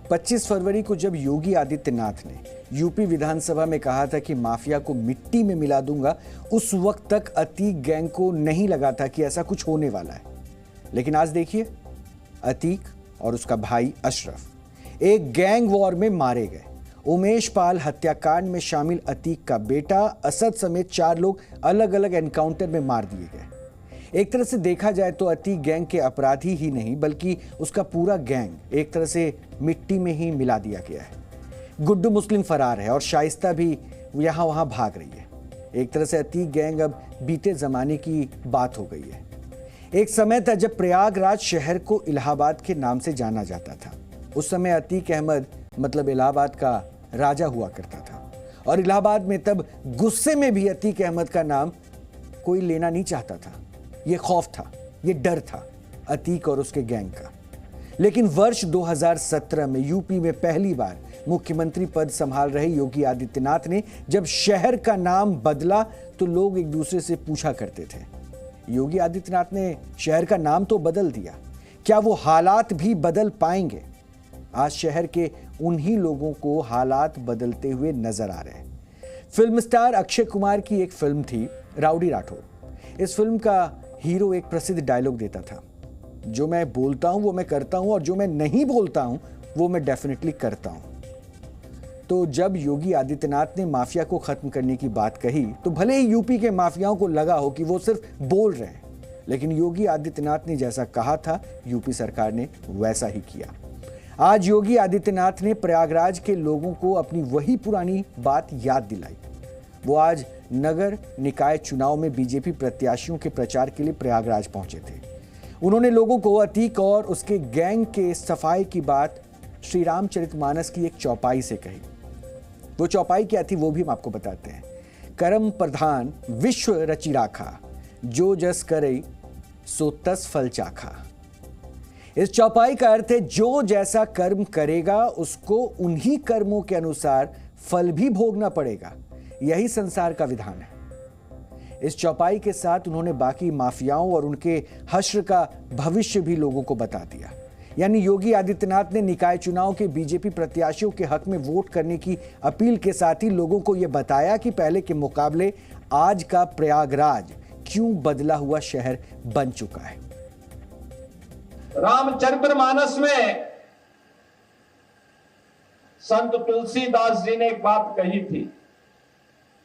25 फरवरी को जब योगी आदित्यनाथ ने यूपी विधानसभा में कहा था कि माफिया को मिट्टी में मिला दूंगा, उस वक्त तक अतीक गैंग को नहीं लगा था कि ऐसा कुछ होने वाला है। लेकिन आज देखिए, अतीक और उसका भाई अशरफ एक गैंग वॉर में मारे गए। उमेश पाल हत्याकांड में शामिल अतीक का बेटा असद समेत 4 लोग अलग अलग एनकाउंटर में मार दिए गए। एक तरह से देखा जाए तो अतीक गैंग के अपराधी ही नहीं बल्कि उसका पूरा गैंग एक तरह से मिट्टी में ही मिला दिया गया है। गुड्डू मुस्लिम फरार है और शाइस्ता भी यहां वहां भाग रही है। एक तरह से अतीक गैंग अब बीते जमाने की बात हो गई है। एक समय था जब प्रयागराज शहर को इलाहाबाद के नाम से जाना जाता था। उस समय अतीक अहमद मतलब इलाहाबाद का राजा हुआ करता था और इलाहाबाद में तब गुस्से में भी अतीक अहमद का नाम कोई लेना नहीं चाहता था। यह खौफ था, यह डर था अतीक और उसके गैंग का। लेकिन वर्ष 2017 में यूपी में पहली बार मुख्यमंत्री पद संभाल रहे योगी आदित्यनाथ ने जब शहर का नाम बदला तो लोग एक दूसरे से पूछा करते थे, योगी आदित्यनाथ ने शहर का नाम तो बदल दिया, क्या वो हालात भी बदल पाएंगे? आज शहर के उन्हीं लोगों को हालात बदलते हुए नजर आ रहे हैं। फिल्म स्टार अक्षय कुमार की एक फिल्म थी राउडी राठौर। इस फिल्म का हीरो एक प्रसिद्ध डायलॉग देता था, जो मैं बोलता हूं वो मैं करता हूं और जो मैं नहीं बोलता हूं वो मैं डेफिनेटली करता हूं। तो जब योगी आदित्यनाथ ने माफिया को खत्म करने की बात कही तो भले ही यूपी के माफियाओं को लगा हो कि वो सिर्फ बोल रहे हैं, लेकिन योगी आदित्यनाथ ने जैसा कहा था यूपी सरकार ने वैसा ही किया। आज योगी आदित्यनाथ ने प्रयागराज के लोगों को अपनी वही पुरानी बात याद दिलाई। वो आज नगर निकाय चुनाव में बीजेपी प्रत्याशियों के प्रचार के लिए प्रयागराज पहुंचे थे। उन्होंने लोगों को अतीक और उसके गैंग के सफाई की बात श्री रामचरितमानस की एक चौपाई से कही। वो चौपाई क्या थी वो भी हम आपको बताते हैं। कर्म प्रधान विश्व रचि राखा, जो जस करे सो तस फल चाखा। इस चौपाई का अर्थ है जो जैसा कर्म करेगा उसको उन्हीं कर्मों के अनुसार फल भी भोगना पड़ेगा। यही संसार का विधान है। इस चौपाई के साथ उन्होंने बाकी माफियाओं और उनके हश्र का भविष्य भी लोगों को बता दिया। यानी योगी आदित्यनाथ ने निकाय चुनाव के बीजेपी प्रत्याशियों के हक में वोट करने की अपील के साथ ही लोगों को यह बताया कि पहले के मुकाबले आज का प्रयागराज क्यों बदला हुआ शहर बन चुका है। रामचरितमानस में संत तुलसीदास जी ने एक बात कही थी,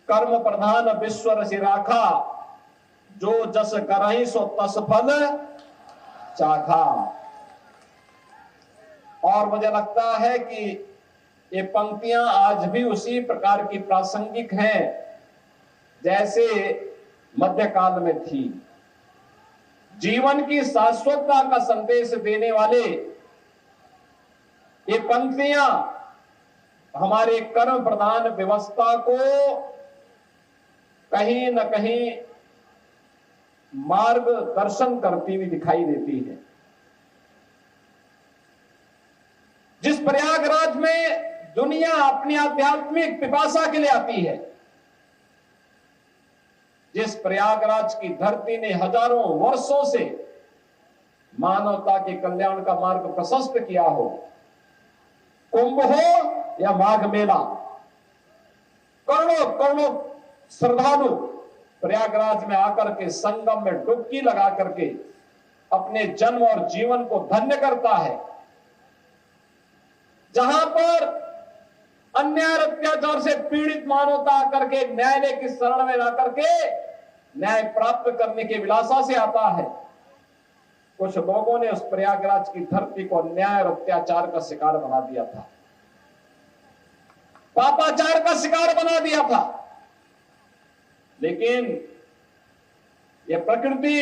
कर्म प्रधान विश्व रचि राखा, जो जस करहि सो तस फल चाखा। और मुझे लगता है कि ये पंक्तियां आज भी उसी प्रकार की प्रासंगिक हैं जैसे मध्यकाल में थी। जीवन की शाश्वतता का संदेश देने वाले ये पंक्तियां हमारे कर्म प्रधान व्यवस्था को कहीं न कहीं मार्गदर्शन करती हुई दिखाई देती है। जिस प्रयागराज में दुनिया अपनी आध्यात्मिक पिपासा के लिए आती है, जिस प्रयागराज की धरती ने हजारों वर्षों से मानवता के कल्याण का मार्ग प्रशस्त किया हो, कुंभ हो या माघ मेला, करोड़ों करोड़ों श्रद्धालु प्रयागराज में आकर के संगम में डुबकी लगा करके अपने जन्म और जीवन को धन्य करता है। जहां पर अन्याय अत्याचार से पीड़ित मानवता आकर के न्यायालय की शरण में आकर के न्याय प्राप्त करने के विलासा से आता है, कुछ लोगों ने उस प्रयागराज की धरती को अन्याय और अत्याचार का शिकार बना दिया था, पापाचार का शिकार बना दिया था। लेकिन यह प्रकृति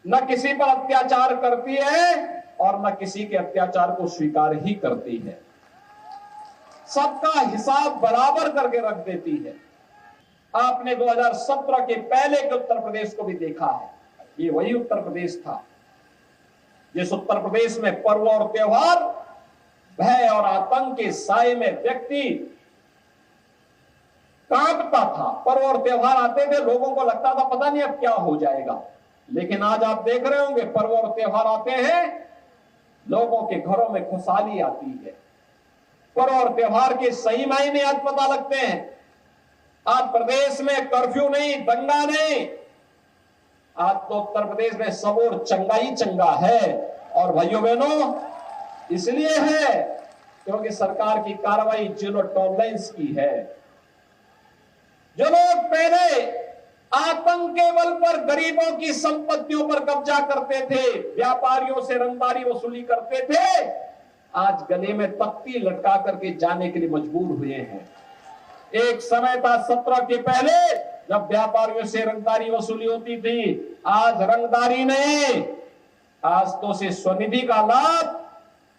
न किसी पर अत्याचार करती है और न किसी के अत्याचार को स्वीकार ही करती है, सबका हिसाब बराबर करके रख देती है। आपने 2017 के पहले के उत्तर प्रदेश को भी देखा है, ये वही उत्तर प्रदेश था जिस उत्तर प्रदेश में पर्व और त्योहार, भय और आतंक के साए में व्यक्ति कांपता था। पर्व और त्योहार आते थे, लोगों को लगता था पता नहीं अब क्या हो जाएगा। लेकिन आज आप देख रहे होंगे पर्व और त्योहार आते हैं, लोगों के घरों में खुशहाली आती है। पर्व और त्योहार के सही मायने आज पता लगते हैं। आज प्रदेश में कर्फ्यू नहीं, दंगा नहीं, आज तो उत्तर प्रदेश में सब और चंगा ही चंगा है। और भाइयों बहनों, इसलिए है क्योंकि सरकार की कार्रवाई जीरो टॉलरेंस की है। जो लोग पहले आतंक के बल पर गरीबों की संपत्तियों पर कब्जा करते थे, व्यापारियों से रंगदारी वसूली करते थे, आज गले में तख्ती लटका करके जाने के लिए मजबूर हुए हैं। एक समय था 17 के पहले जब व्यापारियों से रंगदारी वसूली होती थी, आज रंगदारी नहीं, आज तो से स्वनिधि का लाभ,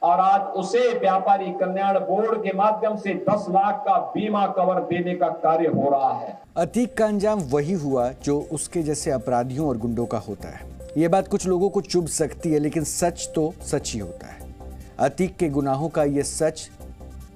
और आज उसे व्यापारी कल्याण बोर्ड के माध्यम से 10 लाख का बीमा कवर देने का कार्य हो रहा है। अतीक का अंजाम वही हुआ जो उसके जैसे अपराधियों और गुंडों का होता है। ये बात कुछ लोगों को चुभ सकती है, लेकिन सच तो सच ही होता है। अतीक के गुनाहों का ये सच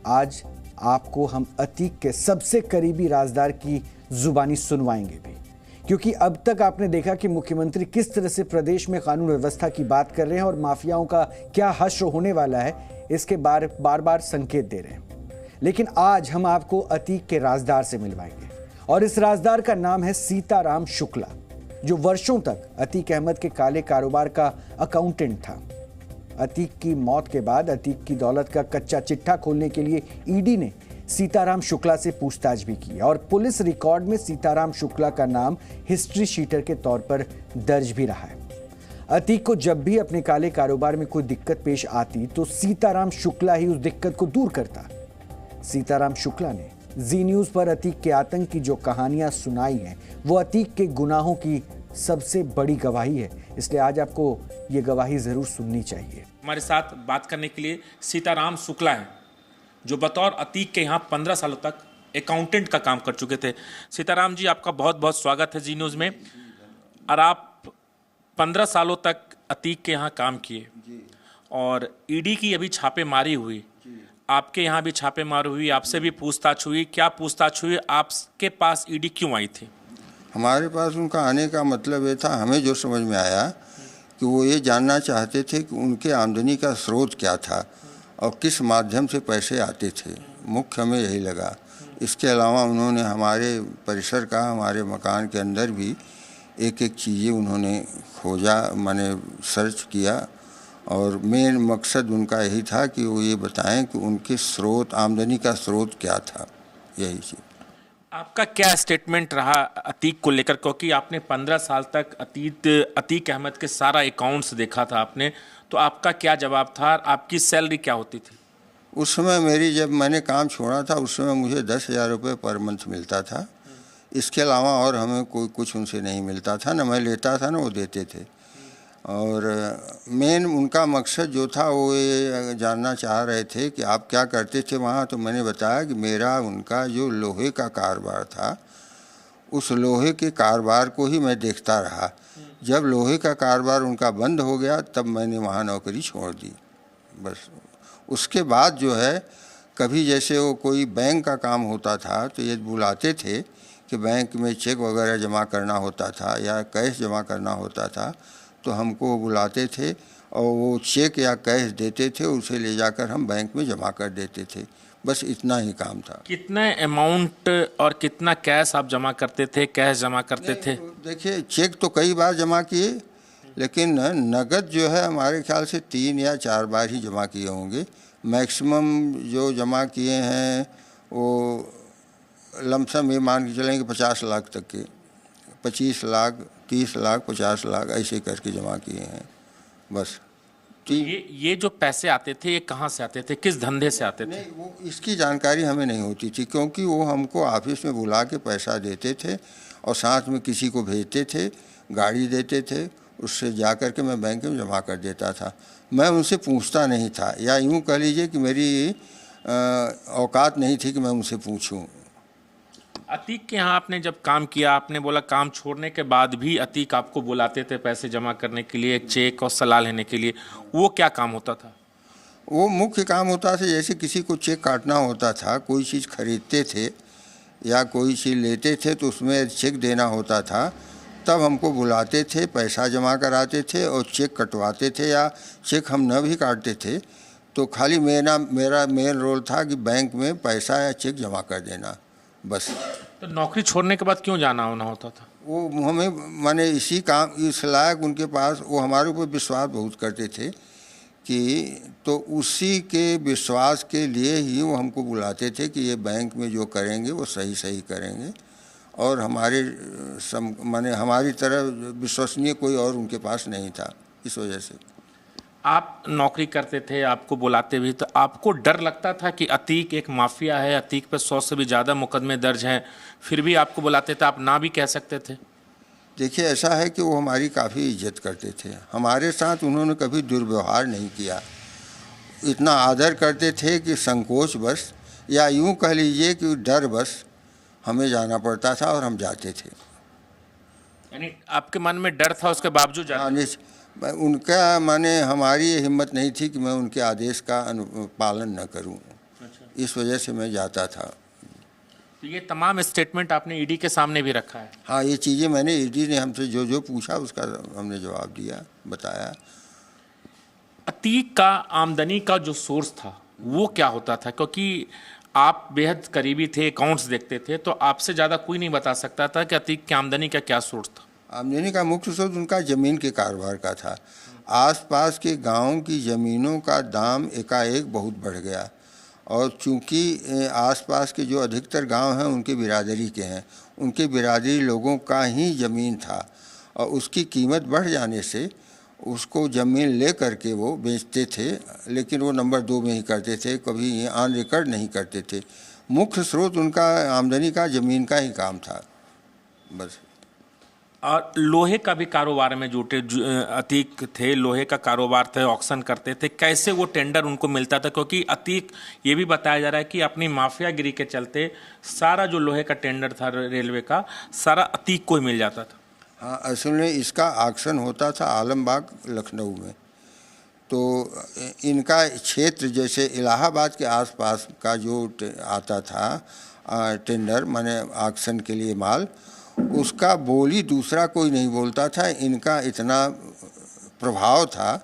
आज आपको हम अतीक के सबसे करीबी राजदार की जुबानी सुनवाएंगे भी, क्योंकि अब तक आपने देखा कि मुख्यमंत्री किस तरह से प्रदेश में कानून व्यवस्था की बात कर रहे हैं और माफियाओं का क्या हश्र होने वाला है इसके बार बार संकेत दे रहे हैं। लेकिन आज हम आपको अतीक के राजदार से मिलवाएंगे, और इस राजदार का नाम है सीताराम शुक्ला, जो वर्षों तक अतीक अहमद के काले कारोबार का अकाउंटेंट था। अतीक की मौत के बाद अतीक की दौलत का कच्चा चिट्ठा खोलने के लिए ईडी ने सीताराम शुक्ला से पूछताछ भी की, और पुलिस रिकॉर्ड में सीताराम शुक्ला का नाम हिस्ट्री शीटर के तौर पर दर्ज भी रहा है। अतीक को जब भी अपने काले कारोबार में कोई दिक्कत पेश आती तो सीताराम शुक्ला ही उस दिक्कत को दूर करता। सीताराम शुक्ला ने जी न्यूज पर अतीक के आतंक की जो कहानियां सुनाई हैं, वो अतीक के गुनाहों की सबसे बड़ी गवाही है। इसलिए आज आपको ये गवाही जरूर सुननी चाहिए। हमारे साथ बात करने के लिए सीताराम शुक्ला हैं, जो बतौर अतीक के यहाँ 15 सालों तक अकाउंटेंट का काम कर चुके थे। सीताराम जी, आपका बहुत बहुत स्वागत है जी न्यूज़ में। और आप 15 सालों तक अतीक के यहाँ काम किए, और ईडी की अभी छापेमारी हुई, आपके यहाँ भी छापेमारी हुई, आपसे भी पूछताछ हुई। क्या पूछताछ हुई? आपके पास ईडी क्यों आई थी? हमारे पास उनका आने का मतलब ये था, हमें जो समझ में आया कि वो ये जानना चाहते थे कि उनके आमदनी का स्रोत क्या था और किस माध्यम से पैसे आते थे। मुख्य हमें यही लगा। इसके अलावा उन्होंने हमारे परिसर का, हमारे मकान के अंदर भी एक एक चीज़ें उन्होंने खोजा, माने सर्च किया, और मेन मकसद उनका यही था कि वो ये बताएं कि उनके स्रोत, आमदनी का स्रोत क्या था, यही चीज़। आपका क्या स्टेटमेंट रहा अतीक को लेकर? क्योंकि आपने 15 साल तक अतीक अहमद के सारा अकाउंट्स देखा था आपने, तो आपका क्या जवाब था? आपकी सैलरी क्या होती थी उस समय? जब मैंने काम छोड़ा था उस समय मुझे 10,000 रुपये पर मंथ मिलता था। इसके अलावा और हमें कोई कुछ उनसे नहीं मिलता था, न मैं लेता था न वो देते थे। और मेन उनका मकसद जो था वो ये जानना चाह रहे थे कि आप क्या करते थे वहाँ। तो मैंने बताया कि मेरा उनका जो लोहे का कारोबार था, उस लोहे के कारोबार को ही मैं देखता रहा। जब लोहे का कारोबार उनका बंद हो गया तब मैंने वहाँ नौकरी छोड़ दी, बस। उसके बाद जो है, कभी जैसे वो कोई बैंक का काम होता था तो ये बुलाते थे कि बैंक में चेक वगैरह जमा करना होता था या कैश जमा करना होता था, तो हमको बुलाते थे और वो चेक या कैश देते थे, उसे ले जाकर हम बैंक में जमा कर देते थे। बस इतना ही काम था। कितने अमाउंट और कितना कैश आप जमा करते थे, कैश जमा करते थे? देखिए, चेक तो कई बार जमा किए, लेकिन नगद जो है हमारे ख्याल से 3 या 4 बार ही जमा किए होंगे। मैक्सिमम जो जमा किए हैं वो लमसम ये मान के चलेंगे 50 लाख तक के, 25 लाख, 30 लाख, 50 लाख ऐसे करके जमा किए हैं, बस। ये जो पैसे आते थे ये कहाँ से आते थे, किस धंधे से आते थे? नहीं, वो इसकी जानकारी हमें नहीं होती थी, क्योंकि वो हमको ऑफिस में बुला के पैसा देते थे और साथ में किसी को भेजते थे, गाड़ी देते थे, उससे जा कर के मैं बैंक में जमा कर देता था। मैं उनसे पूछता नहीं था, या यूँ कह लीजिए कि मेरी औकात नहीं थी कि मैं उनसे पूछूं। अतीक के यहाँ आपने जब काम किया, आपने बोला काम छोड़ने के बाद भी अतीक आपको बुलाते थे पैसे जमा करने के लिए, एक चेक और सलाह लेने के लिए। वो क्या काम होता था? वो मुख्य काम होता था, जैसे किसी को चेक काटना होता था, कोई चीज़ खरीदते थे या कोई चीज़ लेते थे तो उसमें चेक देना होता था, तब हमको बुलाते थे, पैसा जमा कराते थे और चेक कटवाते थे, या चेक हम न भी काटते थे तो खाली मेरा मेन रोल था कि बैंक में पैसा या चेक जमा कर देना, बस। तो नौकरी छोड़ने के बाद क्यों जाना होना होता था? वो हमें माने इसी काम इस लायक उनके पास, वो हमारे ऊपर विश्वास बहुत करते थे कि तो उसी के विश्वास के लिए ही वो हमको बुलाते थे कि ये बैंक में जो करेंगे वो सही सही करेंगे, और हमारे माने हमारी तरह विश्वसनीय कोई और उनके पास नहीं था। इस वजह से आप नौकरी करते थे, आपको बुलाते भी, तो आपको डर लगता था कि अतीक एक माफिया है, अतीक पे 100 से भी ज़्यादा मुकदमे दर्ज हैं, फिर भी आपको बुलाते थे, आप ना भी कह सकते थे? देखिए, ऐसा है कि वो हमारी काफ़ी इज्जत करते थे, हमारे साथ उन्होंने कभी दुर्व्यवहार नहीं किया, इतना आदर करते थे कि संकोच बस, या यूँ कह लीजिए कि डर बस हमें जाना पड़ता था और हम जाते थे। यानी आपके मन में डर था, उसके बावजूद जाते थे? उनका माने हमारी ये हिम्मत नहीं थी कि मैं उनके आदेश का पालन न करूं। अच्छा। इस वजह से मैं जाता था। तो ये तमाम स्टेटमेंट आपने ईडी के सामने भी रखा है? हाँ, ये चीज़ें मैंने, ईडी ने हमसे जो जो पूछा उसका हमने जवाब दिया, बताया। अतीक का आमदनी का जो सोर्स था वो क्या होता था? क्योंकि आप बेहद करीबी थे, अकाउंट्स देखते थे, तो आपसे ज़्यादा कोई नहीं बता सकता था कि अतीक की आमदनी का क्या सोर्स था। आमदनी का मुख्य स्रोत उनका ज़मीन के कारोबार का था। आसपास के गांवों की ज़मीनों का दाम एकाएक बहुत बढ़ गया, और चूंकि आसपास के जो अधिकतर गांव हैं उनके बिरादरी के हैं, उनके बिरादरी लोगों का ही ज़मीन था, और उसकी कीमत बढ़ जाने से उसको ज़मीन ले करके वो बेचते थे, लेकिन वो नंबर 2 में ही करते थे, कभी ऑन रिकॉर्ड नहीं करते थे। मुख्य स्रोत उनका आमदनी का ज़मीन का ही काम था, बस। और लोहे का भी कारोबार में जुटे अतीक थे, लोहे का कारोबार थे, ऑक्शन करते थे, कैसे वो टेंडर उनको मिलता था? क्योंकि अतीक, ये भी बताया जा रहा है कि अपनी माफियागिरी के चलते सारा जो लोहे का टेंडर था रेलवे का, सारा अतीक को ही मिल जाता था। हाँ, असल में इसका ऑक्शन होता था आलमबाग, लखनऊ में। तो इनका क्षेत्र जैसे इलाहाबाद के आसपास का जो आता था टेंडर माने ऑक्शन के लिए माल, उसका बोली दूसरा कोई नहीं बोलता था। इनका इतना प्रभाव था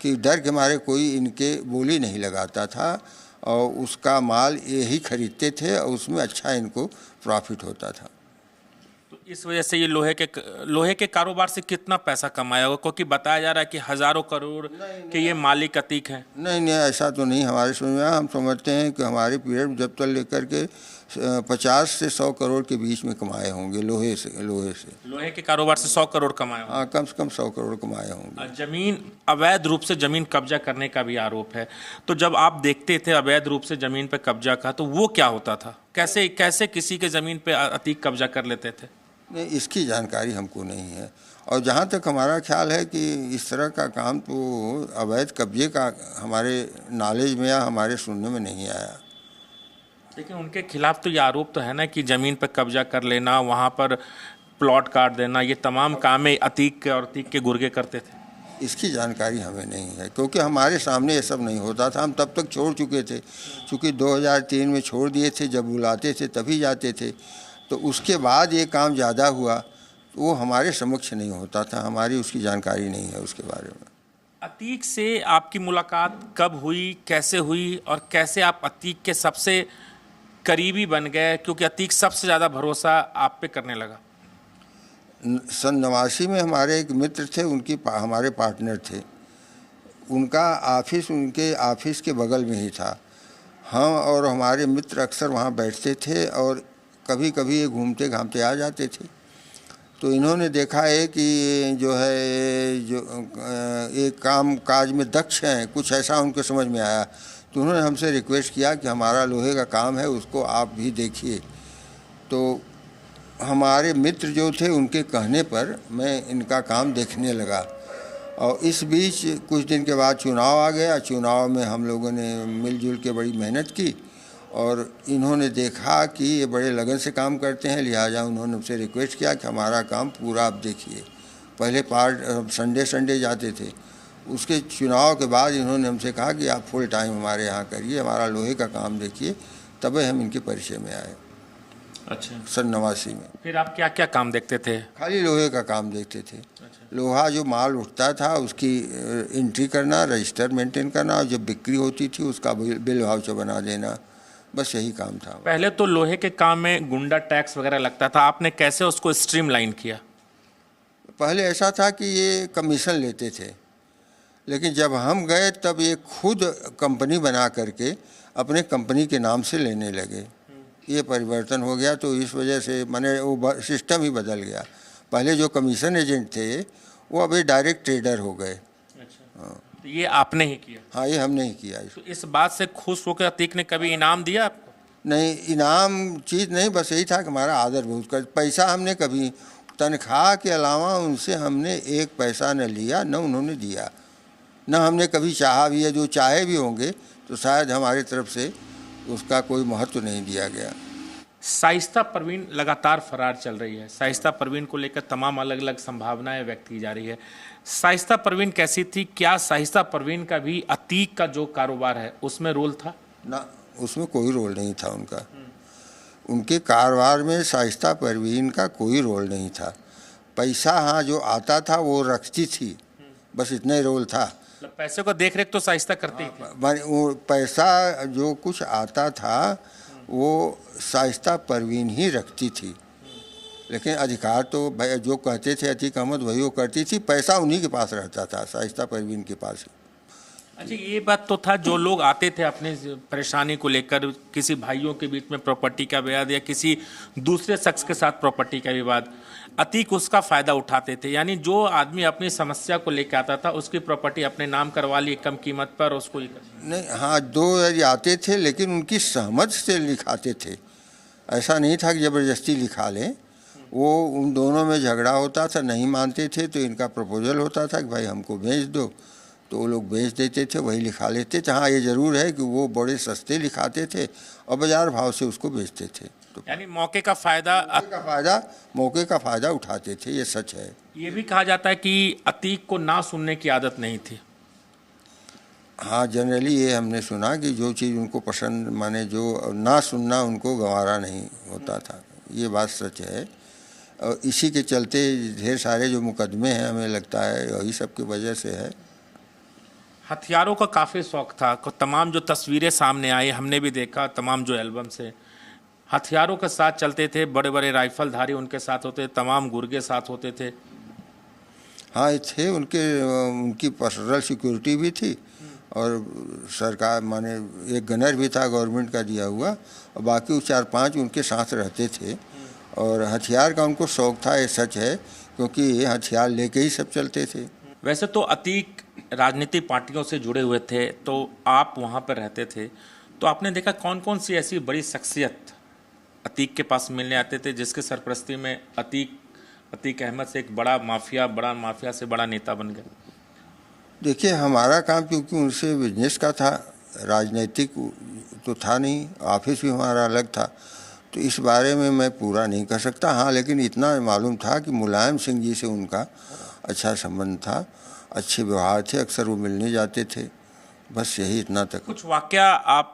कि डर के मारे कोई इनके बोली नहीं लगाता था, और उसका माल यही खरीदते थे, और उसमें अच्छा इनको प्रॉफिट होता था। तो इस वजह से ये लोहे के कारोबार से कितना पैसा कमाया होगा? क्योंकि बताया जा रहा है कि हज़ारों करोड़ के ये मालिक अतीक है। नहीं, ऐसा तो नहीं हमारे समझ में। हम समझते हैं कि हमारे पीरियड जब तक लेकर के 50 से 100 करोड़ के बीच में कमाए होंगे लोहे से। लोहे के कारोबार से 100 करोड़ कमाए होंगे? हाँ, कम से कम 100 करोड़ कमाए होंगे। जमीन, अवैध रूप से जमीन कब्जा करने का भी आरोप है। तो जब आप देखते थे अवैध रूप से जमीन पे कब्जा का, तो वो क्या होता था? कैसे किसी के ज़मीन पे अतीक कब्जा कर लेते थे? नहीं, इसकी जानकारी हमको नहीं है, और जहाँ तक हमारा ख्याल है कि इस तरह का काम तो अवैध कब्जे का हमारे नॉलेज में या हमारे सुनने में नहीं आया। लेकिन उनके खिलाफ तो ये आरोप तो है ना कि ज़मीन पर कब्जा कर लेना, वहाँ पर प्लॉट काट देना, ये तमाम कामें अतीक और अतीक के गुर्गे करते थे। इसकी जानकारी हमें नहीं है, क्योंकि हमारे सामने ये सब नहीं होता था। हम तब तक छोड़ चुके थे, चूँकि 2003 में छोड़ दिए थे। जब बुलाते थे तभी जाते थे, तो उसके बाद ये काम ज़्यादा हुआ तो वो हमारे समक्ष नहीं होता था, हमारी उसकी जानकारी नहीं है उसके बारे में। अतीक से आपकी मुलाकात कब हुई, कैसे हुई, और कैसे आप अतीक के सबसे करीबी बन गए? क्योंकि अतीक सबसे ज़्यादा भरोसा आप पे करने लगा। सन 89 में हमारे एक मित्र थे, हमारे पार्टनर थे। उनका ऑफिस उनके ऑफिस के बगल में ही था। हम और हमारे मित्र अक्सर वहाँ बैठते थे, और कभी कभी ये घूमते घामते आ जाते थे। तो इन्होंने देखा है कि जो एक काम काज में दक्ष हैं, कुछ ऐसा उनको समझ में आया, तो उन्होंने हमसे रिक्वेस्ट किया कि हमारा लोहे का काम है, उसको आप भी देखिए। तो हमारे मित्र जो थे उनके कहने पर मैं इनका काम देखने लगा, और इस बीच कुछ दिन के बाद चुनाव आ गया। चुनाव में हम लोगों ने मिलजुल के बड़ी मेहनत की, और इन्होंने देखा कि ये बड़े लगन से काम करते हैं, लिहाजा उन्होंने हमसे रिक्वेस्ट किया कि हमारा काम पूरा आप देखिए। पहले संडे जाते थे, उसके चुनाव के बाद इन्होंने हमसे कहा कि आप फुल टाइम हमारे यहाँ करिए, हमारा लोहे का काम देखिए। तब हम इनके परिचय में आए। अच्छा, सन 89 में। फिर आप क्या क्या काम देखते थे? खाली लोहे का काम देखते थे। लोहा जो माल उठता था उसकी एंट्री करना, रजिस्टर मेंटेन करना, और जब बिक्री होती थी उसका बिल वाउचर बना देना, बस यही काम था। पहले तो लोहे के काम में गुंडा टैक्स वगैरह लगता था, आपने कैसे उसको स्ट्रीमलाइन किया? पहले ऐसा था कि ये कमीशन लेते थे, लेकिन जब हम गए तब ये खुद कंपनी बना करके अपने कंपनी के नाम से लेने लगे। ये परिवर्तन हो गया, तो इस वजह से माने वो सिस्टम ही बदल गया। पहले जो कमीशन एजेंट थे वो अभी डायरेक्ट ट्रेडर हो गए। अच्छा, तो ये आपने ही किया? हाँ, ये हमने ही किया। तो इस बात से खुश होकर अतीक ने कभी इनाम दिया आपको? नहीं, इनाम चीज़ नहीं, बस यही था कि हमारा आदर बहुत कर। पैसा हमने कभी, तनख्वाह के अलावा उनसे हमने एक पैसा न लिया, न उन्होंने दिया, न हमने कभी चाहा भी है। जो चाहे भी होंगे तो शायद हमारी तरफ से उसका कोई महत्व नहीं दिया गया। शाइस्ता परवीन लगातार फरार चल रही है। शाइस्ता परवीन को लेकर तमाम अलग अलग संभावनाएं व्यक्त की जा रही है। शाइस्ता परवीन कैसी थी? क्या शाइस्ता परवीन का भी अतीक का जो कारोबार है उसमें रोल था? ना, उसमें कोई रोल नहीं था उनका। उनके कारोबार में शाइस्ता परवीन का कोई रोल नहीं था। पैसा हाँ जो आता था वो रखती थी, बस इतना ही रोल था। मतलब पैसे को देख रेख तो शाइस्ता करती थी? वो पैसा जो कुछ आता था वो शाइस्ता परवीन ही रखती थी, लेकिन अधिकार तो भाई जो कहते थे अतीक अहमद वही वो करती थी। पैसा उन्हीं के पास रहता था, शाइस्ता परवीन के पास। अच्छा, ये बात तो था, जो लोग आते थे अपने परेशानी को लेकर, किसी भाइयों के बीच में प्रॉपर्टी का विवाद या किसी दूसरे शख्स के साथ प्रॉपर्टी का विवाद, अतीक उसका फ़ायदा उठाते थे। यानी जो आदमी अपनी समस्या को लेकर आता था उसकी प्रॉपर्टी अपने नाम करवा ली कम कीमत पर, उसको नहीं, हाँ, दो आते थे लेकिन उनकी सहमत से लिखाते थे। ऐसा नहीं था कि ज़बरदस्ती लिखा लें। वो उन दोनों में झगड़ा होता था, नहीं मानते थे तो इनका प्रपोजल होता था कि भाई हमको बेच दो, तो वो लोग बेच देते थे, वही लिखा लेते थे। हाँ, ये ज़रूर है कि वो बड़े सस्ते लिखाते थे और बाज़ार भाव से उसको बेचते थे। तो यानी मौके का मौके का फ़ायदा उठाते थे, ये सच है। ये भी कहा जाता है कि अतीक को ना सुनने की आदत नहीं थी। हाँ, जनरली ये हमने सुना कि जो चीज़ उनको पसंद, माने जो ना सुनना उनको गंवारा नहीं होता था। ये बात सच है, और इसी के चलते ढेर सारे जो मुकदमे हैं हमें लगता है वही सब की वजह से है। हथियारों का काफ़ी शौक था। तमाम जो तस्वीरें सामने आई हमने भी देखा, तमाम जो एल्बम से हथियारों के साथ चलते थे, बड़े बड़े राइफलधारी उनके साथ होते, तमाम गुर्गे साथ होते थे। हाँ, ये थे, उनकी पर्सनल सिक्योरिटी भी थी, और सरकार माने एक गनर भी था गवर्नमेंट का दिया हुआ, और बाकी 4-5 उनके साथ रहते थे। और हथियार का उनको शौक था, ये सच है, क्योंकि ये हथियार लेके ही सब चलते थे। वैसे तो अतीक राजनीतिक पार्टियों से जुड़े हुए थे, तो आप वहाँ पर रहते थे, तो आपने देखा कौन कौन सी ऐसी बड़ी शख्सियत अतीक के पास मिलने आते थे जिसके सरपरस्ती में अतीक अहमद से एक बड़ा माफिया से बड़ा नेता बन गया? देखिए, हमारा काम क्योंकि उनसे बिजनेस का था, राजनीतिक तो था नहीं, ऑफिस भी हमारा अलग था, तो इस बारे में मैं पूरा नहीं कर सकता। हाँ, लेकिन इतना मालूम था कि मुलायम सिंह जी से उनका अच्छा संबंध था, अच्छे व्यवहार थे, अक्सर वो मिलने जाते थे, बस यही इतना तक। कुछ वाकया आप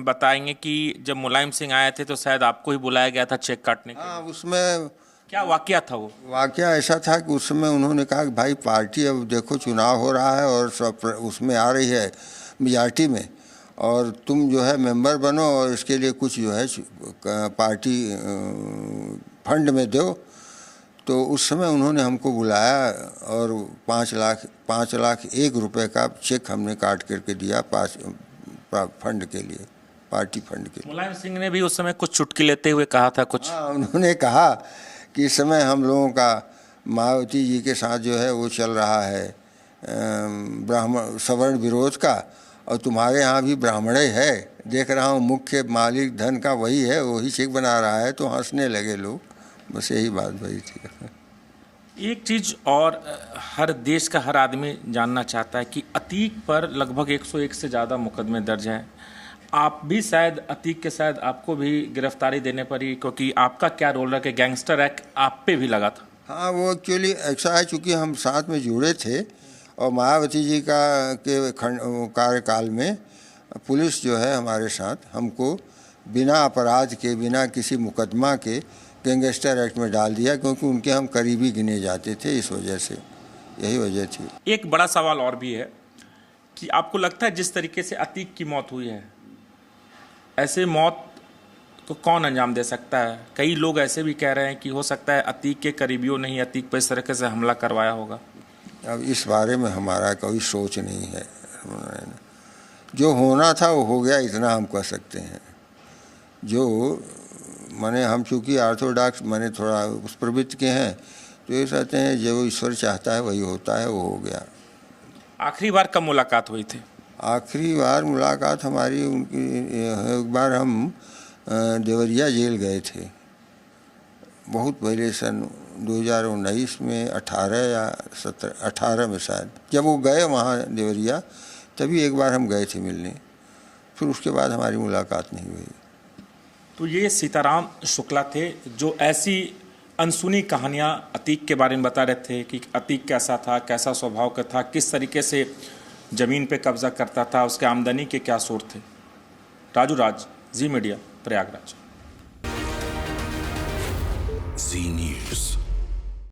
बताएंगे कि जब मुलायम सिंह आए थे तो शायद आपको ही बुलाया गया था चेक काटने के लिए? हाँ, उसमें क्या वाकया था वो? वाकया ऐसा था कि उस समय उन्होंने कहा कि भाई पार्टी, अब देखो चुनाव हो रहा है और सब उसमें आ रही है मेजॉरिटी में, और तुम जो है मेंबर बनो और इसके लिए कुछ जो है पार्टी फंड में दो। तो उस समय उन्होंने हमको बुलाया और 5 लाख 1 रुपए का चेक हमने काट करके दिया फंड के लिए, पार्टी फंड के लिए। मुलायम सिंह ने भी उस समय कुछ चुटकी लेते हुए कहा था कुछ? हाँ, उन्होंने कहा कि इस समय हम लोगों का मायावती जी के साथ जो है वो चल रहा है ब्राह्मण सवर्ण विरोध का, और तुम्हारे यहाँ भी ब्राह्मण है, देख रहा हूँ मुख्य मालिक धन का वही है, वही चेक बना रहा है। तो हंसने लगे लोग, बस यही बात भाई थी। एक चीज़ और हर देश का हर आदमी जानना चाहता है कि अतीक पर लगभग 101 से ज़्यादा मुकदमे दर्ज हैं। आप भी शायद अतीक के साथ आपको भी गिरफ्तारी देने पड़ी, क्योंकि आपका क्या रोल रहा कि गैंगस्टर एक्ट आप पे भी लगा था? हाँ, वो एक्चुअली ऐसा है, चूँकि हम साथ में जुड़े थे और मायावती जी के कार्यकाल में पुलिस जो है हमारे साथ हमको बिना अपराध के, बिना किसी मुकदमा के गैंगस्टर एक्ट में डाल दिया, क्योंकि उनके हम करीबी गिने जाते थे। इस वजह से, यही वजह थी। एक बड़ा सवाल और भी है कि आपको लगता है जिस तरीके से अतीक की मौत हुई है, ऐसे मौत को कौन अंजाम दे सकता है? कई लोग ऐसे भी कह रहे हैं कि हो सकता है अतीक के करीबियों ने ही अतीक पर इस तरीके से हमला करवाया होगा। अब इस बारे में हमारा कोई सोच नहीं है। जो होना था वो हो गया, इतना हम कह सकते हैं। जो माने हम चूँकि ऑर्थोडॉक्स माने थोड़ा उस प्रवृत्ति के हैं, तो ये कहते हैं जो ईश्वर चाहता है वही होता है, वो हो गया। आखिरी बार कब मुलाकात हुई थी? आखिरी बार मुलाकात हमारी उनकी, एक बार हम देवरिया जेल गए थे, बहुत पहले सन 2019 में, 18 या 18 में शायद। जब वो गए वहाँ देवरिया, तभी एक बार हम गए थे मिलने, फिर उसके बाद हमारी मुलाकात नहीं हुई। तो ये सीताराम शुक्ला थे जो ऐसी अनसुनी कहानियाँ अतीक के बारे में बता रहे थे कि अतीक कैसा था, कैसा स्वभाव का था, किस तरीके से ज़मीन पे कब्जा करता था, उसके आमदनी के क्या सोर्स थे। राजू राज, जी मीडिया, प्रयागराज। जी न्यूज़।